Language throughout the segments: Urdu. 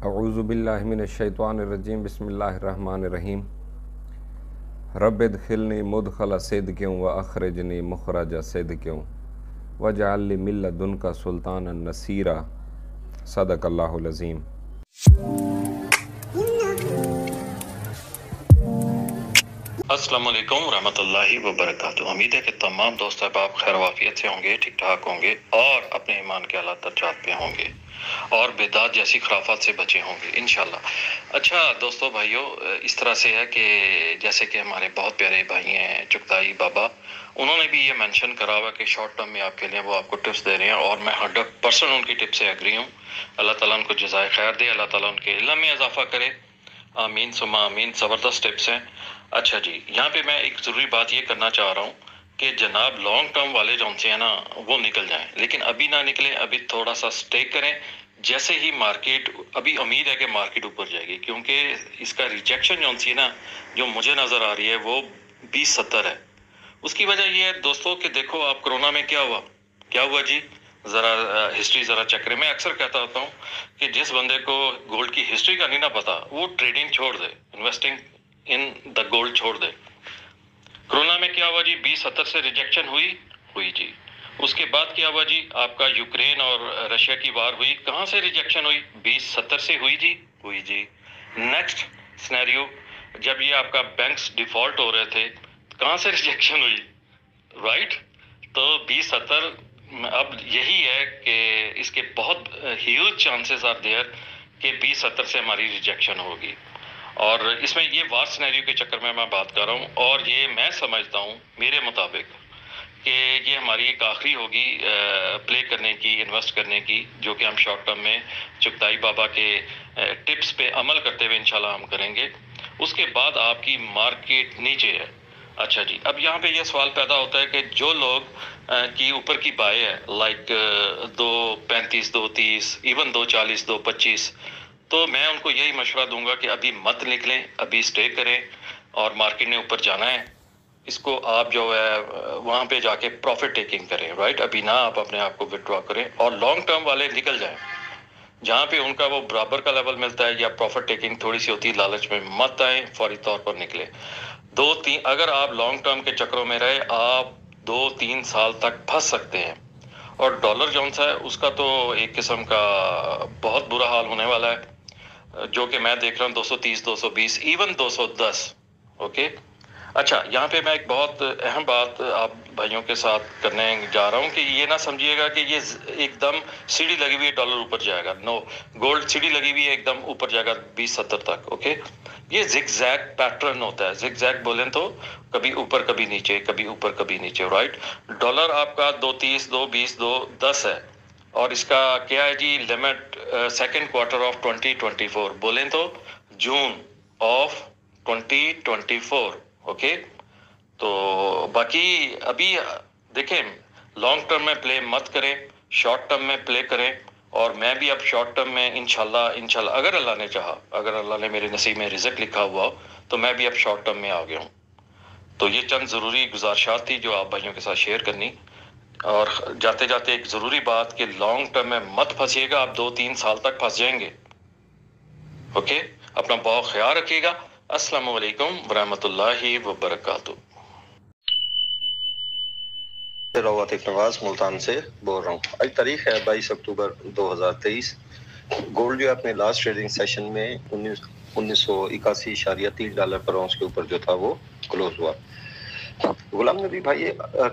اعوذ باللہ من الشیطان الرجیم بسم اللہ الرحمن الرحیم رب ادخلنی مدخل صدق و اخرجنی مخرج صدق واجعل لی من لدنک سلطانا نصیرا صدق اللہ العظیم۔ السلام علیکم ورحمۃ اللہ وبرکاتہ۔ امید ہے کہ تمام دوست احباب خیر وافیت سے ہوں گے، ٹھیک ٹھاک ہوں گے اور اپنے ایمان کے اعلیٰ درجات پہ ہوں گے اور بدعت جیسی خرافات سے بچے ہوں گے انشاءاللہ۔ اچھا دوستو بھائیو، اس طرح سے ہے کہ جیسے کہ ہمارے بہت پیارے بھائی ہیں چغتائی بابا، انہوں نے بھی یہ مینشن کرا ہوا کہ شارٹ ٹرم میں آپ کے لیے وہ آپ کو ٹپس دے رہے ہیں اور میں 100% ان کی ٹپ سے ایگری ہوں۔ اللہ تعالیٰ ان کو جزائے خیر دے، اللہ تعالیٰ ان کے علم میں اضافہ کرے، آمین ثم آمین۔ زبردست ٹپس ہیں۔ اچھا جی، یہاں پہ میں ایک ضروری بات یہ کرنا چاہ رہا ہوں کہ جناب لانگ ٹرم والے جو سے ہیں نا وہ نکل جائیں، لیکن ابھی نہ نکلیں، ابھی تھوڑا سا سٹے کریں۔ جیسے ہی مارکیٹ، ابھی امید ہے کہ مارکیٹ اوپر جائے گی، کیونکہ اس کا ریجیکشن جو سی ہے نا جو مجھے نظر آ رہی ہے وہ 2070 ہے۔ اس کی وجہ یہ ہے دوستو کہ دیکھو آپ کرونا میں کیا ہوا جی، ذرا ہسٹری ذرا چیک کریں۔ میں اکثر کہتا ہوتا ہوں کہ جس بندے کو گولڈ کی ہسٹری کا نہیں نہ پتا وہ ٹریڈنگ چھوڑ دے، انویسٹنگ ان دا گولڈ چھوڑ دے۔ کرونا میں کیا ہوا جی، 2070 سے ریجیکشن ہوئی جی۔ اس کے بعد کیا ہوا جی، آپ کا یوکرین اور رشیا کی وار ہوئی، کہاں سے ریجیکشن ہوئی؟ 2070 سے ہوئی جی۔ نیکسٹ سینیریو، جب یہ آپ کا بینکس ڈیفالٹ ہو رہے تھے، کہاں سے ریجیکشن ہوئی؟ رائٹ؟ تو 2070 اب یہی ہے کہ اس کے بہت ہیوج چانسز آر دیئر کہ 2070 سے ہماری ریجیکشن ہوگی، اور اس میں یہ وار سینیریو کے چکر میں بات کر رہا ہوں، اور یہ میں سمجھتا ہوں میرے مطابق کہ یہ ہماری ایک آخری ہوگی پلے کرنے کی، انویسٹ کرنے کی، جو کہ ہم شارٹ ٹرم میں چغتائی بابا کے ٹپس پہ عمل کرتے ہوئے انشاءاللہ ہم کریں گے۔ اس کے بعد آپ کی مارکیٹ نیچے ہے۔ اچھا جی، اب یہاں پہ یہ سوال پیدا ہوتا ہے کہ جو لوگ کی اوپر کی بائے ہے، لائک 2.35 2.30 ایون 2.40 2.25، تو میں ان کو یہی مشورہ دوں گا کہ ابھی مت نکلیں، ابھی سٹے کریں، اور مارکیٹ نے اوپر جانا ہے، اس کو آپ جو ہے وہاں پہ جا کے پروفٹ ٹیکنگ کریں، رائٹ؟ ابھی نہ آپ اپنے آپ کو وڈرا کریں، اور لانگ ٹرم والے نکل جائیں جہاں پہ ان کا وہ برابر کا لیول ملتا ہے یا پروفٹ ٹیکنگ تھوڑی سی ہوتی ہے، لالچ میں مت آئیں، فوری طور پر نکلے۔ اگر آپ لانگ ٹرم کے چکروں میں رہے، آپ 2-3 سال تک پھنس سکتے ہیں، اور ڈالر جون سا ہے اس کا تو ایک قسم کا بہت برا حال ہونے والا ہے، جو کہ میں دیکھ رہا ہوں 230 220 ایون 210۔ اوکے، اچھا یہاں پہ میں ایک بہت اہم بات آپ بھائیوں کے ساتھ کرنے جا رہا ہوں کہ یہ نہ سمجھیے گا کہ یہ ایک دم سیڑھی لگی ہوئی ہے ڈالر اوپر جائے گا، نو، گولڈ سیڑھی لگی ہوئی ہے ایک دم اوپر جائے گا 2070 تک۔ اوکے، یہ زگ زیگ پیٹرن ہوتا ہے، زگ زیگ بولیں تو کبھی اوپر کبھی نیچے، کبھی اوپر کبھی نیچے، رائٹ؟ ڈالر آپ کا 230 220 210 ہے، اور اس کا کیا ہے جی لیمٹ؟ سیکنڈ کوارٹر آف 2024 بولیں تو جون آف 2024۔ اوکے، تو باقی ابھی دیکھیں لانگ ٹرم میں پلے مت کریں، شارٹ ٹرم میں پلے کریں، اور میں بھی اب شارٹ ٹرم میں انشاءاللہ اگر اللہ نے چاہا، اگر اللہ نے میرے نصیب میں رزق لکھا ہوا ہو تو میں بھی اب شارٹ ٹرم میں آ گیا ہوں۔ تو یہ چند ضروری گزارشات تھی جو آپ بھائیوں کے ساتھ شیئر کرنی، اور جاتے جاتے ایک ضروری بات کہ لانگ ٹرم میں مت پھنسیے گا، آپ 2-3 سال تک پھنس جائیں گے۔ اوکے، اپنا بہت خیال رکھیے گا۔ السلام علیکم ورحمۃ اللہ وبرکاتہ۔ روات نواز ملتان سے بول رہا ہوں۔ آج تاریخ ہے 22 اکتوبر 2023۔ گولڈ جو اپنے لاسٹ ٹریڈنگ سیشن میں 1981.30 پر اونس کے اوپر جو تھا وہ کلوز ہوا۔ غلام نبی بھائی،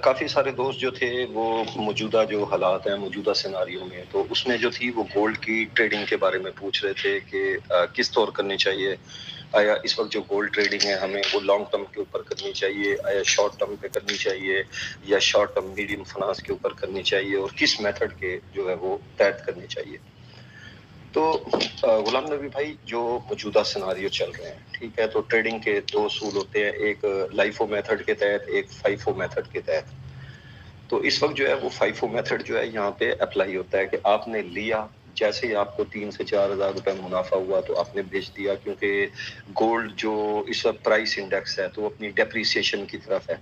کافی سارے دوست جو تھے وہ موجودہ جو حالات ہیں، موجودہ سیناریوں میں، تو اس میں جو تھی وہ گولڈ کی ٹریڈنگ کے بارے میں پوچھ رہے تھے کہ کس طور کرنی چاہیے، آیا اس وقت جو گولڈ ٹریڈنگ ہے ہمیں وہ لانگ ٹرم کے اوپر کرنی چاہیے، آیا شارٹ ٹرم پہ کرنی چاہیے، یا شارٹ ٹرم میڈیم فنانس کے اوپر کرنی چاہیے، اور کس میتھڈ کے جو ہے وہ تحت کرنی چاہیے۔ تو غلام نبی بھائی، جو موجودہ سیناریو چل رہے ہیں، ٹھیک ہے، تو ٹریڈنگ کے 2 اصول ہوتے ہیں، ایک لائفو میتھڈ کے تحت، ایک فائفو میتھڈ کے تحت۔ تو اس وقت جو ہے وہ فائفو میتھڈ جو ہے یہاں پہ اپلائی ہوتا ہے کہ آپ نے لیا، جیسے ہی آپ کو 3 سے 4 ہزار روپے منافع ہوا تو آپ نے بیچ دیا، کیونکہ گولڈ جو اس وقت پرائس انڈیکس ہے تو اپنی ڈیپریسیشن کی طرف ہے۔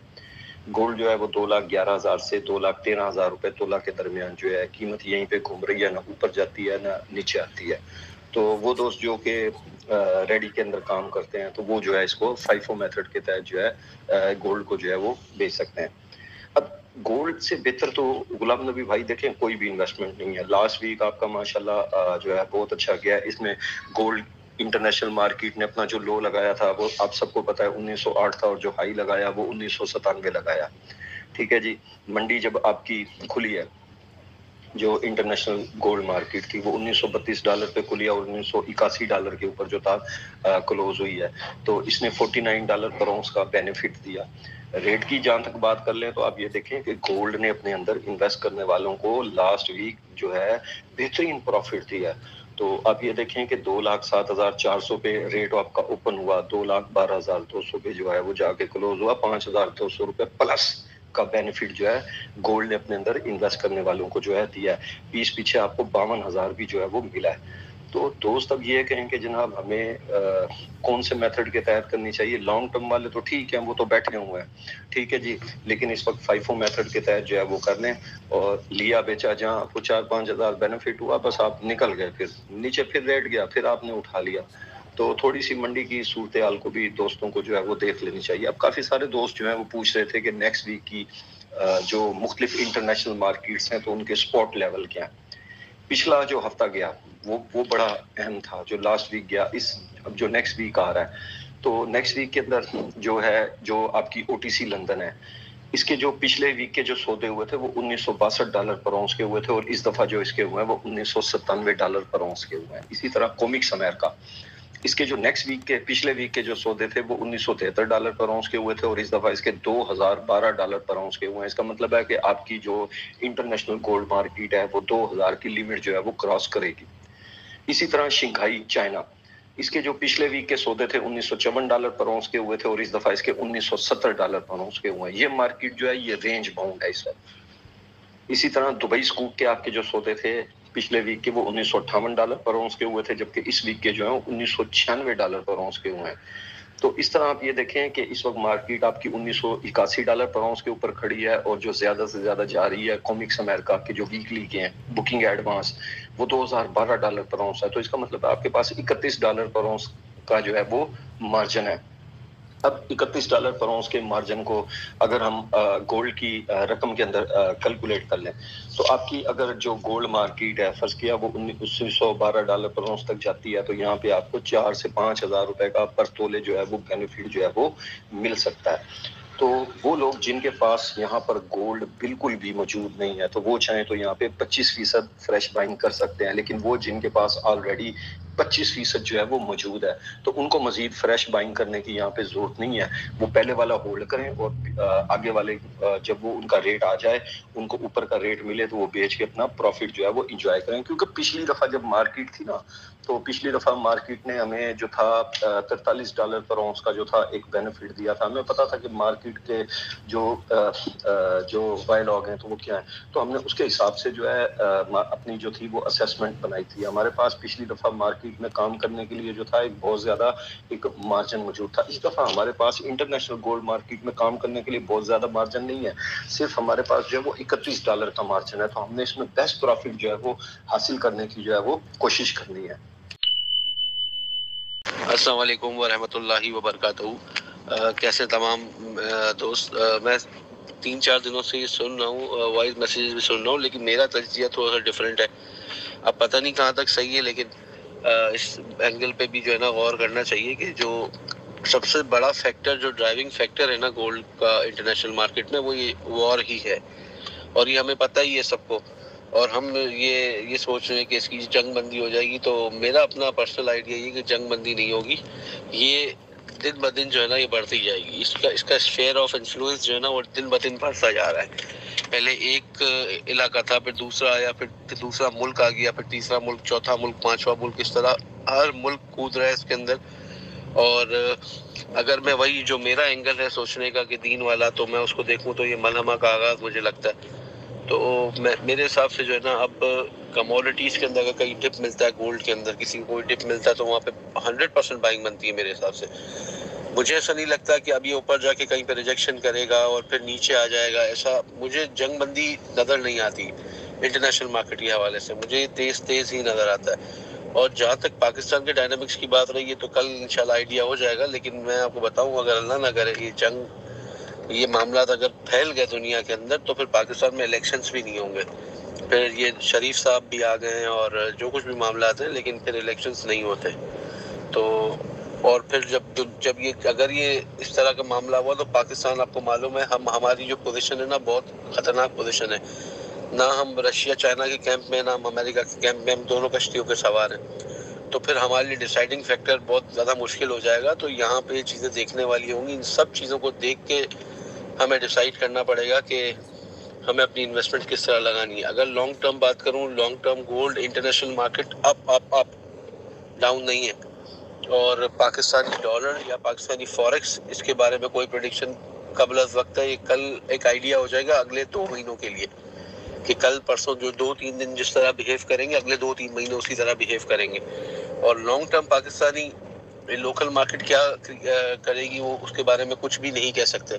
گولڈ جو ہے وہ 2,11,000 سے 2,13,000 روپے تولہ کے درمیان جو ہے قیمت یہیں پہ گھوم رہی ہے، نہ اوپر جاتی ہے نہ نیچے آتی ہے۔ تو وہ دوست جو کہ ریڈی کے اندر کام کرتے ہیں تو وہ جو ہے اس کو فائفو میتھڈ کے تحت جو ہے گولڈ کو جو ہے وہ بیچ سکتے ہیں. اب گولڈ سے بہتر تو غلام نبی بھائی دیکھیں کوئی بھی انویسٹمنٹ نہیں ہے. لاسٹ ویک آپ کا ماشاءاللہ جو ہے بہت اچھا گیا. اس میں گولڈ انٹرنیشنل مارکیٹ نے اپنا جو لو لگایا تھا وہ آپ سب کو پتا ہے 1908 تھا، اور جو ہائی لگایا وہ 1997 لگایا. ٹھیک ہے جی. منڈی جب آپ کی کھلی ہے جو انٹرنیشنل گولڈ مارکیٹ تھی وہ $1932 پہ کھلی اور $1981 کے اوپر جو تھا کلوز ہوئی ہے. تو اس نے $49 پر اونس کا بینیفٹ دیا. ریٹ کی جہاں تک بات کر لیں تو آپ یہ دیکھیں کہ گولڈ نے اپنے اندر انویسٹ کرنے والوں کو لاسٹ ویک جو ہے بہترین پروفٹ دیا. تو آپ یہ دیکھیں کہ 2,07,400 پہ ریٹ آپ کا اوپن ہوا، 2,12,200 پہ جو ہے وہ جا کے کلوز ہوا 5,200 روپے پلس کا بینیفٹ جو ہے گولڈ نے اپنے اندر انویسٹ کرنے والوں کو جو ہے دیا ہے. 20 پیچھے آپ کو 52,000 بھی جو ہے وہ ملا ہے. تو دوست اب یہ کہیں کہ جناب ہمیں کون سے میتھڈ کے تحت کرنی چاہیے. لانگ ٹرم والے تو ٹھیک ہیں، وہ تو بیٹھے ہوئے ہیں، ٹھیک ہے جی. لیکن اس وقت فائفو میتھڈ کے تحت جو ہے وہ کر لیں، اور لیا بیچا جہاں آپ کو 4-5 ہزار بینیفٹ ہوا بس آپ نکل گئے، پھر نیچے پھر ریٹ گیا پھر آپ نے اٹھا لیا. تو تھوڑی سی منڈی کی صورتحال کو بھی دوستوں کو جو ہے وہ دیکھ لینی چاہیے. اب کافی سارے دوست جو ہیں وہ پوچھ رہے تھے کہ نیکسٹ ویک کی جو مختلف انٹرنیشنل مارکیٹس ہیں تو ان کے سپورٹ لیول کیا ہیں. پچھلا جو ہفتہ گیا وہ بڑا اہم تھا جو لاسٹ ویک گیا. اب جو نیکسٹ ویک آ رہا ہے تو نیکسٹ ویک کے اندر جو ہے جو آپ کی OTC لندن ہے، اس کے جو پچھلے ویک کے جو سودے ہوئے تھے وہ $1962 پر اونس کے ہوئے تھے، اور اس دفعہ جو اس کے ہوئے ہیں وہ $1997 پر اونس کے ہوئے ہیں. اسی طرح کومکس امریکہ، اس کے جو نیکسٹ ویک کے پچھلے ویک کے جو سودے تھے وہ $1973 پر اونس کے ہوئے تھے، اور اس دفعہ اس کے $2,012 پر اونس کے ہوئے ہیں. اس کا مطلب ہے کہ آپ کی جو انٹرنیشنل گولڈ مارکیٹ ہے وہ 2,000 کی لیمٹ جو ہے وہ کراس کرے گی. اسی طرح شنگھائی چائنا، اس کے جو پچھلے ویک کے سودے تھے $1954 پر اونس کے ہوئے تھے، اور اس دفعہ اس کے $1970 پر اونس کے ہوئے ہیں. یہ مارکیٹ جو ہے یہ رینج باؤنڈ ہے اس وقت. اسی طرح دبئی سکوپ کے آپ کے جو سودے تھے پچھلے ویک کے وہ $1958 پر اونس کے ہوئے تھے، جبکہ اس ویک کے جو ہیں $1996 پر اونس کے ہوئے ہیں. تو اس طرح آپ یہ دیکھیں کہ اس وقت مارکیٹ آپ کی $1981 پر اونس کے اوپر کھڑی ہے، اور جو زیادہ سے زیادہ جا رہی ہے کومکس امریکہ کے جو ویکلی کے ہیں بکنگ ایڈوانس وہ $2,012 پر اونس ہے. تو اس کا مطلب ہے آپ کے پاس $31 پر اونس کا جو ہے وہ مارجن ہے. اب $31 پر اونس کے مارجن کو اگر ہم گولڈ کی رقم کے اندر کیلکولیٹ کر لیں تو آپ کی اگر جو گولڈ مارکیٹ ہے فرض کیا وہ $1912 پر اونس تک جاتی ہے، تو یہاں پہ آپ کو 4 سے 5 ہزار روپے کا پر تولے جو ہے وہ بینیفٹ جو ہے وہ مل سکتا ہے. تو وہ لوگ جن کے پاس یہاں پر گولڈ بالکل بھی موجود نہیں ہے تو وہ چاہیں تو یہاں پہ 25% فریش بائنگ کر سکتے ہیں. لیکن وہ جن کے پاس آلریڈی 25% جو ہے وہ موجود ہے تو ان کو مزید فریش بائنگ کرنے کی یہاں پہ ضرورت نہیں ہے. وہ پہلے والا ہولڈ کریں، اور آگے والے جب وہ ان کا ریٹ آ جائے، ان کو اوپر کا ریٹ ملے تو وہ بیچ کے اپنا پروفٹ جو ہے وہ انجوائے کریں. کیونکہ پچھلی دفعہ جب مارکیٹ تھی نا تو پچھلی دفعہ مارکیٹ نے ہمیں جو تھا $43 پر اونس کا جو تھا ایک بینیفٹ دیا تھا. ہمیں پتا تھا کہ مارکیٹ کے جو بائی لاگ ہیں تو وہ کیا ہیں، تو ہم نے اس کے حساب سے جو ہے اپنی جو تھی وہ اسیسمنٹ بنائی تھی. ہمارے پاس پچھلی دفعہ مارکیٹ میں کام کرنے کے لیے جو تھا ایک بہت زیادہ ایک مارجن موجود تھا. اس دفعہ ہمارے پاس انٹرنیشنل گولڈ مارکیٹ میں کام کرنے کے لیے بہت زیادہ مارجن نہیں ہے، صرف ہمارے پاس جو ہے وہ $31 کا مارجن ہے. تو ہم نے اس میں بیسٹ پروفٹ جو ہے وہ حاصل کرنے کی جو ہے وہ کوشش کرنی ہے. السلام علیکم ورحمۃ اللہ وبرکاتہ. کیسے تمام دوست؟ میں 3-4 دنوں سے یہ سن رہا ہوں، وائس میسیجز بھی سن رہا ہوں، لیکن میرا تجزیہ تھوڑا سا ڈفرینٹ ہے. اب پتہ نہیں کہاں تک صحیح ہے، لیکن اس اینگل پہ بھی جو ہے نا غور کرنا چاہیے کہ جو سب سے بڑا فیکٹر، جو ڈرائیونگ فیکٹر ہے نا گولڈ کا انٹرنیشنل مارکیٹ میں، وہ یہ وار ہی ہے. اور یہ ہمیں پتہ ہی ہے سب کو، اور ہم یہ سوچ رہے ہیں کہ اس کی جنگ بندی ہو جائے گی. تو میرا اپنا پرسنل آئیڈیا یہ کہ جنگ بندی نہیں ہوگی، یہ دن بدن جو ہے نا یہ بڑھتی جائے گی. اس کا شیئر آف انفلوئنس جو ہے نا وہ دن بدن بڑھتا جا رہا ہے. پہلے ایک علاقہ تھا، پھر دوسرا آیا، پھر دوسرا ملک آ گیا، پھر تیسرا ملک، چوتھا ملک، پانچواں ملک. اس طرح ہر ملک کود رہا ہے اس کے اندر. اور اگر میں وہی جو میرا اینگل ہے سوچنے کا کہ دین والا، تو میں اس کو دیکھوں تو یہ ملحمہ کا آغاز مجھے لگتا ہے. تو میرے حساب سے جو ہے نا اب کموڈیٹیز کے اندر اگر کہیں ڈپ ملتا ہے، گولڈ کے اندر کسی کو کوئی ڈپ ملتا ہے، تو وہاں پہ 100% بائنگ بنتی ہے میرے حساب سے. مجھے ایسا نہیں لگتا کہ اب یہ اوپر جا کے کہیں پہ ریجیکشن کرے گا اور پھر نیچے آ جائے گا. ایسا مجھے جنگ بندی نظر نہیں آتی انٹرنیشنل مارکیٹ کے حوالے سے. مجھے تیز ہی نظر آتا ہے. اور جہاں تک پاکستان کے ڈائنامکس کی بات رہی ہے تو کل انشاءاللہ آئیڈیا ہو جائے گا، لیکن میں آپ کو بتاؤں اگر اللہ نہ کرے یہ جنگ، یہ معاملات اگر پھیل گئے دنیا کے اندر تو پھر پاکستان میں الیکشنز بھی نہیں ہوں گے، پھر یہ شریف صاحب بھی آ گئے ہیں اور جو کچھ بھی معاملات ہیں، لیکن پھر الیکشنز نہیں ہوتے تو، اور پھر جب یہ اگر یہ اس طرح کا معاملہ ہوا تو پاکستان آپ کو معلوم ہے ہماری جو پوزیشن ہے نا بہت خطرناک پوزیشن ہے، نہ ہم رشیا چائنا کے کیمپ میں نہ ہم امریکہ کے کیمپ میں، ہم دونوں کشتیوں کے سوار ہیں، تو پھر ہمارے لیے ڈیسائیڈنگ فیکٹر بہت زیادہ مشکل ہو جائے گا، تو یہاں پہ یہ چیزیں دیکھنے والی ہوں گی، ان سب چیزوں کو دیکھ کے ہمیں ڈیسائیڈ کرنا پڑے گا کہ ہمیں اپنی انویسٹمنٹ کس طرح لگانی ہے۔ اگر لانگ ٹرم بات کروں، long term gold international market up down نہیں ہے، اور پاکستانی ڈالر یا پاکستانی فوریکس اس کے بارے میں کوئی پریڈکشن قبل از وقت ہے، یہ کل ایک آئیڈیا ہو جائے گا اگلے 2 مہینوں کے لیے، کہ کل پرسوں جو 2-3 دن جس طرح بیہیو کریں گے اگلے 2-3 مہینے اسی طرح بیہیو کریں گے، اور long term Pakistani local market کیا کرے گی وہ اس کے بارے میں کچھ بھی نہیں کہہ سکتے،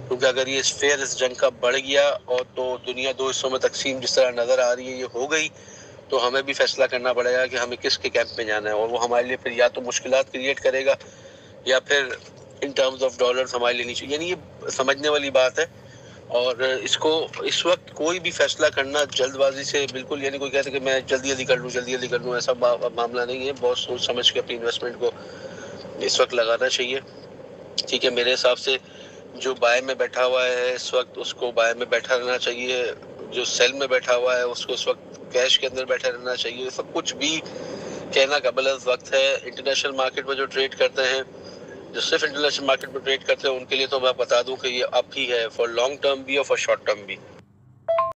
کیونکہ اگر یہ فیئر اس جنگ کا بڑھ گیا اور تو دنیا 2 حصوں میں تقسیم جس طرح نظر آ رہی ہے یہ ہو گئی، تو ہمیں بھی فیصلہ کرنا پڑے گا کہ ہمیں کس کے کیمپ میں جانا ہے، اور وہ ہمارے لیے پھر یا تو مشکلات کریٹ کرے گا یا پھر ان ٹرمز آف ڈالرز ہمارے لیے نہیں چاہیے، یعنی یہ سمجھنے والی بات ہے، اور اس کو اس وقت کوئی بھی فیصلہ کرنا جلد بازی سے بالکل، یعنی کوئی کہتے کہ میں جلدی کر لوں ایسا معاملہ نہیں ہے، بہت سوچ سمجھ کے اپنی انویسٹمنٹ کو اس وقت لگانا چاہیے، ٹھیک ہے، میرے حساب سے جو بائے میں بیٹھا ہوا ہے اس وقت اس کو بائے میں بیٹھا رہنا چاہیے، جو سیل میں بیٹھا ہوا ہے اس کو اس وقت کیش کے اندر بیٹھا رہنا چاہیے، سب کچھ بھی کہنا قبل از وقت ہے۔ انٹرنیشنل مارکیٹ میں جو ٹریڈ کرتے ہیں، جو صرف انٹرنیشنل مارکیٹ میں ٹریڈ کرتے ہیں، ان کے لیے تو میں بتا دوں کہ یہ اپ ہی ہے، فار لانگ ٹرم بھی اور فار شارٹ ٹرم بھی۔